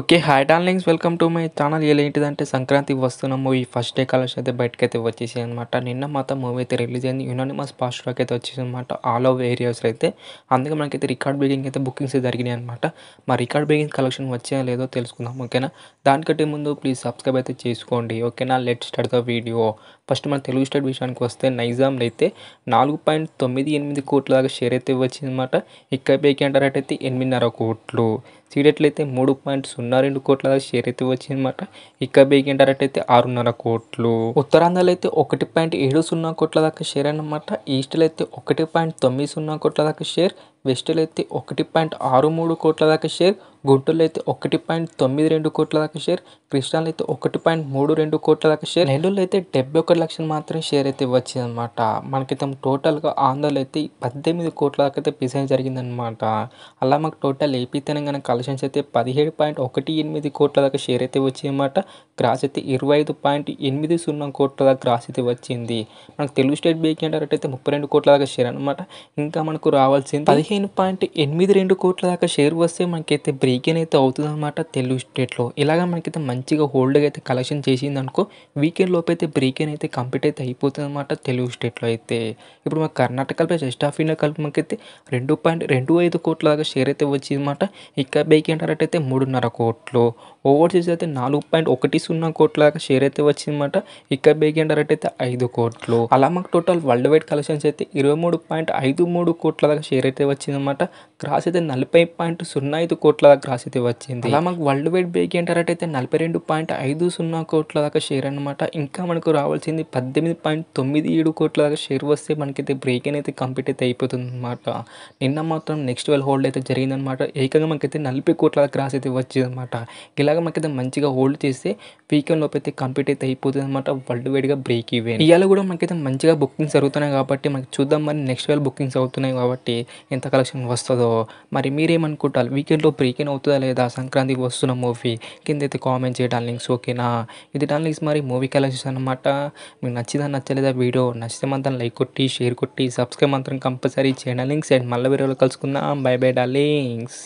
Okay. Hi darlings, welcome to my channel. ఇలా ఏంటిదంటే సంక్రాంతికి వస్తున్న మూవీ ఫస్ట్ డే కలర్స్ అయితే బయటకైతే వచ్చేసాయి అనమాట. నిన్న మాత్రం మూవీ అయితే రిలీజ్ అయింది. యునానిమస్ ఫాస్ట్ ట్రాక్ అయితే వచ్చేసింది అనమాట ఆల్ ఓవర్ ఏరియాస్లో అయితే. అందుకే మనకైతే రికార్డ్ బ్రేకింగ్ అయితే బుకింగ్స్ జరిగినాయి అనమాట. మా రికార్డ్ బ్రేకింగ్ కలెక్షన్ వచ్చాయో లేదో తెలుసుకుందాం, ఓకేనా. దానికంటే ముందు ప్లీజ్ సబ్స్క్రైబ్ అయితే చేసుకోండి, ఓకేనా. Let start the video. First మన తెలుగు స్టేట్ విషయానికి వస్తే నైజాంలో అయితే 4.98 కోట్ల దాకా షేర్ అయితే వచ్చిందన్నమాట. ఇక్కడ బేకి అంటారైతే 8.5 కోట్లు. సీడెట్లు అయితే 3.02 కోట్ల దాకా షేర్ అయితే వచ్చిందన్నమాట. ఇక్కడ బేకి అంటారైతే 6.5 కోట్లు. ఉత్తరాంధ్రలో అయితే 1.70 కోట్ల దాకా షేర్ అన్నమాట. ఈస్ట్లో అయితే 1.90 కోట్ల దాకా షేర్. వెస్ట్లో అయితే 1.63 కోట్ల దాకా షేర్. గుంటూరులో అయితే 1.92 కోట్ల దాకా షేర్. కృష్ణాలో అయితే 1.32 కోట్ల దాకా షేర్. నెల్లూరులో అయితే 71 లక్షలు మాత్రమే షేర్ అయితే వచ్చిందనమాట. మనకైతే టోటల్గా ఆంధ్రలో అయితే 18 కోట్ల దాకా అయితే బిజినెస్ జరిగిందనమాట. అలా మాకు టోటల్ ఏపీ తెలంగాణ కలెక్షన్స్ అయితే 17.18 కోట్ల దాకా షేర్ అయితే వచ్చిందన్నమాట. గ్రాస్ అయితే 25.80 కోట్ల దాకా గ్రాస్ అయితే వచ్చింది. మనకు తెలుగు స్టేట్ బేక్ అంటారంటే 32 కోట్ల దాకా షేర్ అనమాట. ఇంకా మనకు రావాల్సింది 15.82 కోట్ల దాకా షేర్ వస్తే మనకైతే బ్రేక్ అయితే అవుతుంది అనమాట తెలుగు స్టేట్లో. ఇలాగ మనకైతే మంచిగా హోల్డ్గా అయితే కలెక్షన్ చేసింది అనుకో, వీకెండ్ లోపు అయితే బ్రేక్ అయితే కంప్లీట్ అయితే అయిపోతుంది అనమాట తెలుగు స్టేట్లో అయితే. ఇప్పుడు మన Karnataka plus west of India కలిపి మనకైతే 2.25 కోట్ల దాకా షేర్ అయితే వచ్చిందన్నమాట. ఇక్కడ బేక్ అంటారంటే 3.5 కోట్లు. ఓవర్సీస్ అయితే 4.10 కోట్ల దాకా షేర్ అయితే వచ్చిందన్నమాట. ఇక్కడ బేక్ అంటారంటే 5 కోట్లు. అలా మాకు టోటల్ వరల్డ్ వైడ్ కలెక్షన్స్ అయితే 23.53 కోట్ల దాకా షేర్ అయితే వచ్చిందన్నమాట. గ్రాస్ అయితే 40.05 కోట్ల దాకా గ్రాస్ అయితే వచ్చింది. అలా మాకు వరల్డ్ వైడ్ బ్రేక్ ఏంటారంటే 42.50 కోట్ల దాకా షేర్ అనమాట. ఇంకా మనకు రావాల్సింది 18.97 కోట్ల దాకా షేర్ వస్తే మనకైతే బ్రేక్ అయితే కంప్లీట్ అయితే అయిపోతుంది అనమాట. నిన్న మాత్రం నెక్స్ట్ వెల్ హోల్డ్ అయితే జరిగిందనమాట. ఏకంగా మనకైతే 40 కోట్ల దాకా గ్రాస్ అయితే వచ్చింది అనమాట. ఇలాగ మనకైతే మంచిగా హోల్డ్ చేస్తే వీకెండ్ లోపు అయితే కంప్లీట్ అయితే అయిపోతుంది అనమాట వరల్డ్ వైడ్గా బ్రేక్ ఈవెన్. ఇవాళ కూడా మనకైతే మంచిగా బుకింగ్స్ జరుగుతున్నాయి కాబట్టి మనకి చూద్దాం, మరి నెక్స్ట్ వెల్ బుకింగ్స్ అవుతున్నాయి కాబట్టి ఎంత కలెక్షన్ వస్తుందో. మరి మీరేమనుకుంటారు, వీకెండ్లో బ్రేక్ అవుతుందా లేదా సంక్రాంతికి వస్తున్న మూవీ కింద అయితే కామెంట్ చేయడానికి లింక్స్, ఓకేనా. ఇది దాని లింక్స్ మరి మూవీ కలెక్షన్స్ అనమాట. మీకు నచ్చిందా నచ్చలేదా వీడియో? నచ్చితే మాత్రం లైక్ కొట్టి షేర్ కొట్టి సబ్స్క్రైబ్ మాత్రం కంపల్సరీ చేయండి లింక్స్. అండ్ మళ్ళీ వీడియోలో కలుసుకుందాం. By by darlings.